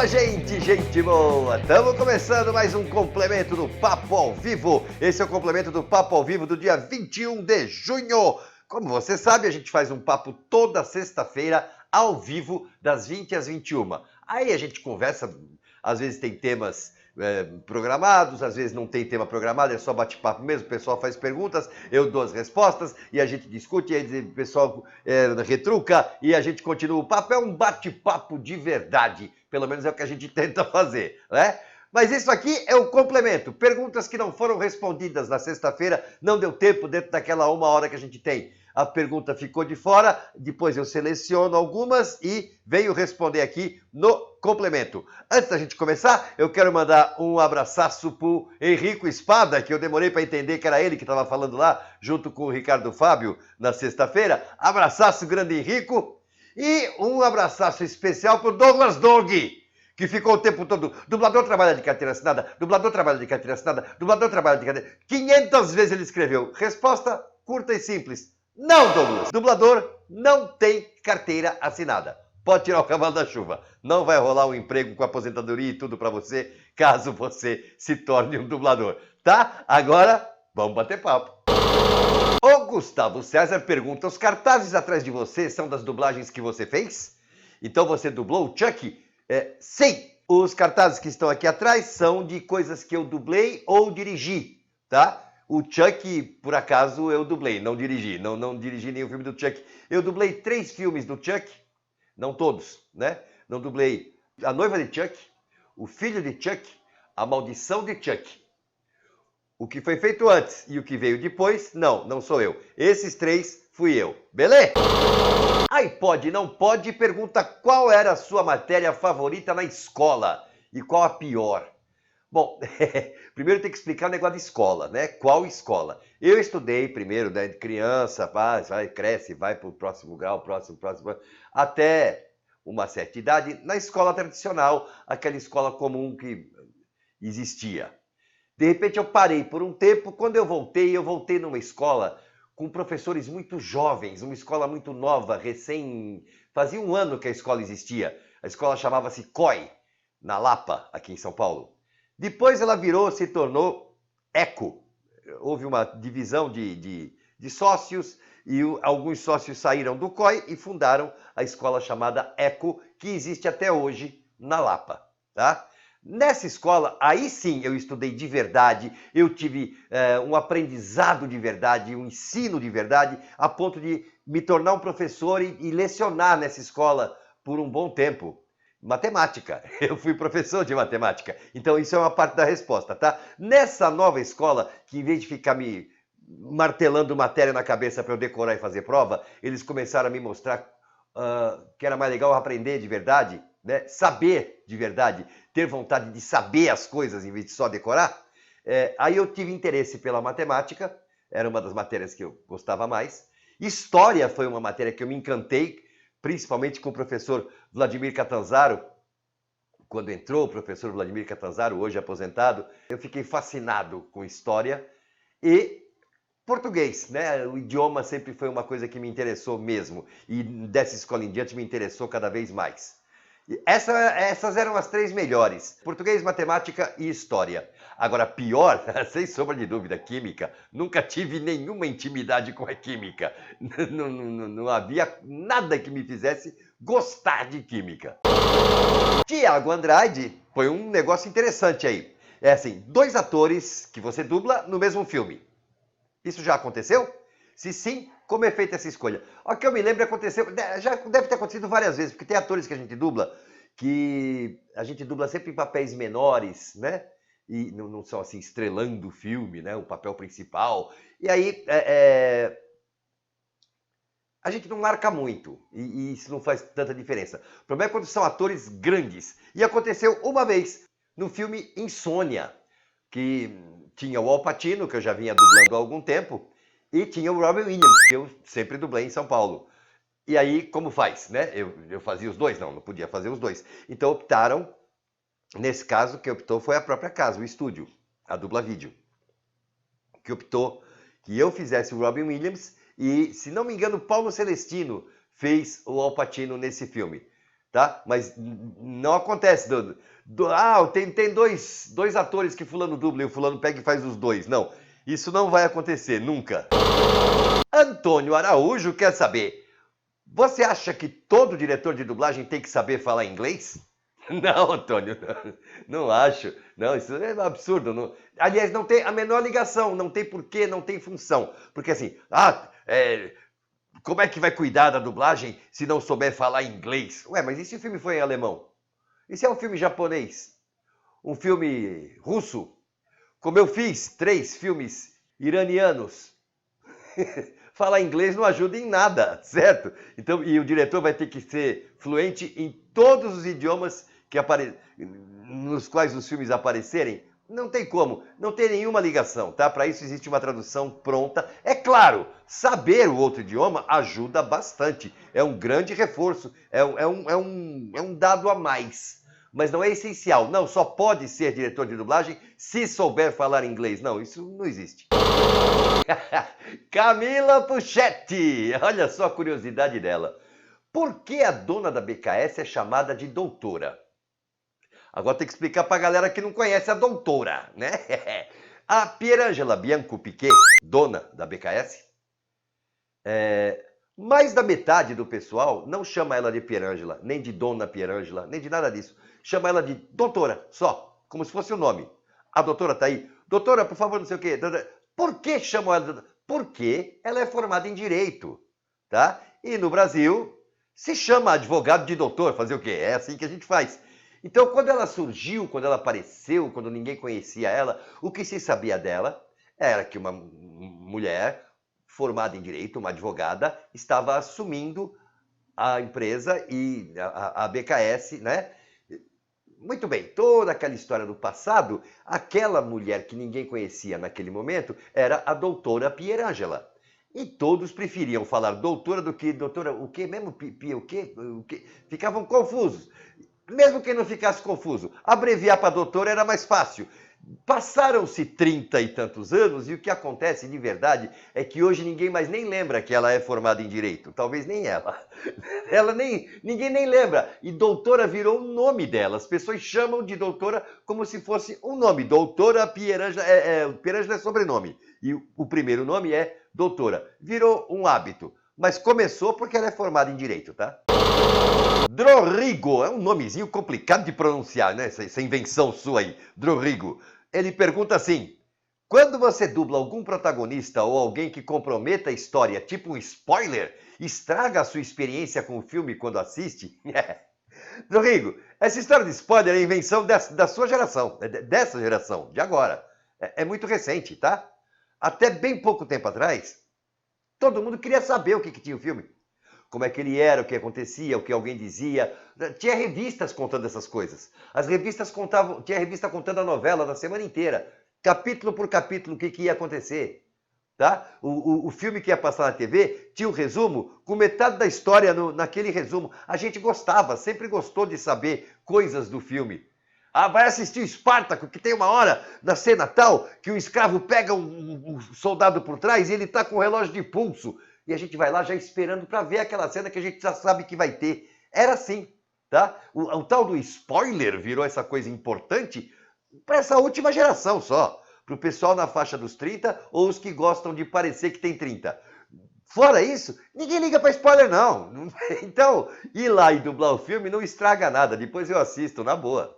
boa, gente boa! Estamos começando mais um complemento do Papo ao Vivo. Esse é o complemento do Papo ao Vivo do dia 21 de junho. Como você sabe, a gente faz um papo toda sexta-feira, ao vivo, das 20 às 21. Aí a gente conversa, às vezes tem temas programados, às vezes não tem tema programado, é só bate-papo mesmo, o pessoal faz perguntas, eu dou as respostas e a gente discute, e aí o pessoal retruca e a gente continua. O papo é um bate-papo de verdade, pelo menos é o que a gente tenta fazer, né? Mas isso aqui é o complemento, perguntas que não foram respondidas na sexta-feira, não deu tempo dentro daquela 1 hora que a gente tem. A pergunta ficou de fora, depois eu seleciono algumas e venho responder aqui no complemento. Antes da gente começar, eu quero mandar um abraço pro Henrico Espada, que eu demorei para entender que era ele que estava falando lá, junto com o Ricardo Fábio, na sexta-feira. Abraço grande, Henrico. E um abraço especial pro Douglas Dog, que ficou o tempo todo, dublador trabalha de carteira assinada, dublador trabalha de carteira assinada, dublador trabalha de carteira... 500 vezes ele escreveu. Resposta curta e simples. Não, Douglas. Dublador não tem carteira assinada. Pode tirar o cavalo da chuva. Não vai rolar um emprego com aposentadoria e tudo para você, caso você se torne um dublador. Tá? Agora, vamos bater papo. O Gustavo César pergunta, os cartazes atrás de você são das dublagens que você fez? Então você dublou o Chuck? Sim. Os cartazes que estão aqui atrás são de coisas que eu dublei ou dirigi, tá? O Chuck, por acaso, eu dublei, não dirigi. Não dirigi nenhum filme do Chuck. Eu dublei 3 filmes do Chuck, não todos, né? Não dublei A Noiva de Chuck, O Filho de Chuck, A Maldição de Chuck. O que foi feito antes e o que veio depois, não sou eu. Esses 3 fui eu, beleza? Aí pode, não pode, pergunta qual era a sua matéria favorita na escola e qual a pior. Bom, primeiro tem que explicar o negócio de escola, né? Qual escola? Eu estudei primeiro, né, de criança, vai, cresce, vai para o próximo grau, próximo, até uma certa idade, na escola tradicional, aquela escola comum que existia. De repente eu parei por um tempo, quando eu voltei numa escola com professores muito jovens, uma escola muito nova, fazia 1 ano que a escola existia. A escola chamava-se COI, na Lapa, aqui em São Paulo. Depois ela se tornou ECO. Houve uma divisão de sócios e alguns sócios saíram do COI e fundaram a escola chamada ECO, que existe até hoje na Lapa, tá? Nessa escola, aí sim eu estudei de verdade, eu tive um aprendizado de verdade, um ensino de verdade, a ponto de me tornar um professor e lecionar nessa escola por um bom tempo. Matemática, eu fui professor de matemática, então isso é uma parte da resposta, tá? Nessa nova escola, que em vez de ficar me martelando matéria na cabeça para eu decorar e fazer prova, eles começaram a me mostrar que era mais legal aprender de verdade, né? Saber de verdade, ter vontade de saber as coisas em vez de só decorar. Aí eu tive interesse pela matemática, era uma das matérias que eu gostava mais. História foi uma matéria que eu me encantei, principalmente com o professor Vladimir Catanzaro. Quando entrou o professor Vladimir Catanzaro, hoje aposentado, eu fiquei fascinado com história e português, né? O idioma sempre foi uma coisa que me interessou mesmo, e dessa escola em diante me interessou cada vez mais. Essas eram as 3 melhores, português, matemática e história. Agora, pior, sem sombra de dúvida, química. Nunca tive nenhuma intimidade com a química. Não havia nada que me fizesse gostar de química. Tiago Andrade foi um negócio interessante aí. É assim, 2 atores que você dubla no mesmo filme. Isso já aconteceu? Se sim, como é feita essa escolha? O que eu me lembro aconteceu, já deve ter acontecido várias vezes, porque tem atores que a gente dubla sempre em papéis menores, né? E não são assim estrelando o filme, né? O papel principal. E aí a gente não marca muito e isso não faz tanta diferença. O problema é quando são atores grandes. E aconteceu uma vez no filme Insônia, que tinha o Al Pacino, que eu já vinha dublando há algum tempo, e tinha o Robin Williams, que eu sempre dublei em São Paulo. E aí, como faz, né? Eu fazia os 2? Não podia fazer os 2. Então optaram, nesse caso, quem optou foi a própria casa, o estúdio, a Dubla Vídeo, que optou que eu fizesse o Robin Williams e, se não me engano, Paulo Celestino fez o Al Pacino nesse filme. tá? Mas não acontece. Tem dois atores que fulano dubla e o fulano pega e faz os dois. Não, isso não vai acontecer, nunca. Antônio Araújo quer saber, você acha que todo diretor de dublagem tem que saber falar inglês? Não, Antônio, não acho. Não, isso é um absurdo. Não. Aliás, não tem a menor ligação, não tem porquê, não tem função. Porque assim, como é que vai cuidar da dublagem se não souber falar inglês? Ué, mas e se o filme foi em alemão? E se é um filme japonês? Um filme russo? Como eu fiz 3 filmes iranianos. Falar inglês não ajuda em nada, certo? Então, e o diretor vai ter que ser fluente em todos os idiomas nos quais os filmes aparecerem. Não tem como, não tem nenhuma ligação, tá? Para isso existe uma tradução pronta. É claro, saber o outro idioma ajuda bastante. É um grande reforço, é um dado a mais. Mas não é essencial. Não, só pode ser diretor de dublagem se souber falar inglês. Não, isso não existe. Camila Puchetti, olha só a curiosidade dela. Por que a dona da BKS é chamada de doutora? Agora tem que explicar para a galera que não conhece a doutora, né? A Pierangela Bianco Piquet, dona da BKS, mais da metade do pessoal não chama ela de Pierangela, nem de dona Pierangela, nem de nada disso. Chama ela de doutora, só, como se fosse o nome. A doutora tá aí. Doutora, por favor, não sei o quê. Por que chamam ela de doutora? Porque ela é formada em Direito, tá? E no Brasil se chama advogado de doutor, fazer o quê? É assim que a gente faz. Então, quando ela surgiu, quando ela apareceu, quando ninguém conhecia ela, o que se sabia dela era que uma mulher formada em Direito, uma advogada, estava assumindo a empresa e a BKS, né? Muito bem, toda aquela história do passado, aquela mulher que ninguém conhecia naquele momento era a doutora Pierangela. E todos preferiam falar doutora do que doutora, o quê mesmo? O quê? Ficavam confusos. Mesmo que não ficasse confuso, abreviar para doutora era mais fácil. Passaram-se 30 e tantos anos e o que acontece de verdade é que hoje ninguém mais nem lembra que ela é formada em Direito. Talvez nem ela. Ninguém nem lembra. E doutora virou o nome dela. As pessoas chamam de doutora como se fosse um nome. Doutora Pierangela, Pierangela é sobrenome. E o primeiro nome é doutora. Virou um hábito. Mas começou porque ela é formada em Direito, tá? Drorigo, é um nomezinho complicado de pronunciar, né? Essa invenção sua aí, Drorigo. Ele pergunta assim, quando você dubla algum protagonista ou alguém que comprometa a história, tipo um spoiler, estraga a sua experiência com o filme quando assiste? Drorigo, essa história de spoiler é invenção da sua geração, dessa geração, de agora. É muito recente, tá? Até bem pouco tempo atrás, todo mundo queria saber o que tinha o filme. Como é que ele era, o que acontecia, o que alguém dizia. Tinha revistas contando essas coisas. As revistas contavam, tinha revista contando a novela da semana inteira, capítulo por capítulo, o que ia acontecer. Tá? O filme que ia passar na TV tinha um resumo com metade da história naquele resumo. A gente gostava, sempre gostou de saber coisas do filme. Vai assistir o Espartaco, que tem uma hora na cena tal que o escravo pega um soldado por trás e ele tá com o relógio de pulso. E a gente vai lá já esperando para ver aquela cena que a gente já sabe que vai ter. Era assim, tá? O tal do spoiler virou essa coisa importante para essa última geração só. Para o pessoal na faixa dos 30 ou os que gostam de parecer que tem 30. Fora isso, ninguém liga para spoiler não. Então, ir lá e dublar o filme não estraga nada. Depois eu assisto, na boa.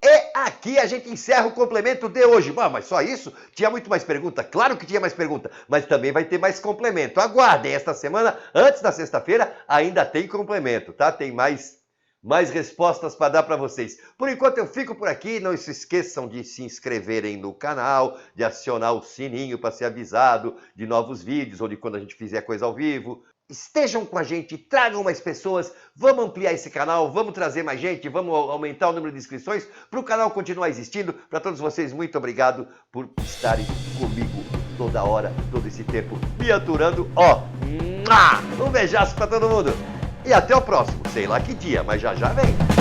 E aqui a gente encerra o complemento de hoje. Mas só isso? Tinha muito mais pergunta? Claro que tinha mais pergunta, mas também vai ter mais complemento. Aguardem, esta semana, antes da sexta-feira, ainda tem complemento, tá? Tem mais respostas para dar para vocês. Por enquanto eu fico por aqui, não se esqueçam de se inscreverem no canal, de acionar o sininho para ser avisado de novos vídeos ou de quando a gente fizer coisa ao vivo. Estejam com a gente, tragam mais pessoas, vamos ampliar esse canal, vamos trazer mais gente, vamos aumentar o número de inscrições para o canal continuar existindo. Para todos vocês, muito obrigado por estarem comigo toda hora, todo esse tempo, me aturando. Um beijaço para todo mundo e até o próximo, sei lá que dia, mas já vem.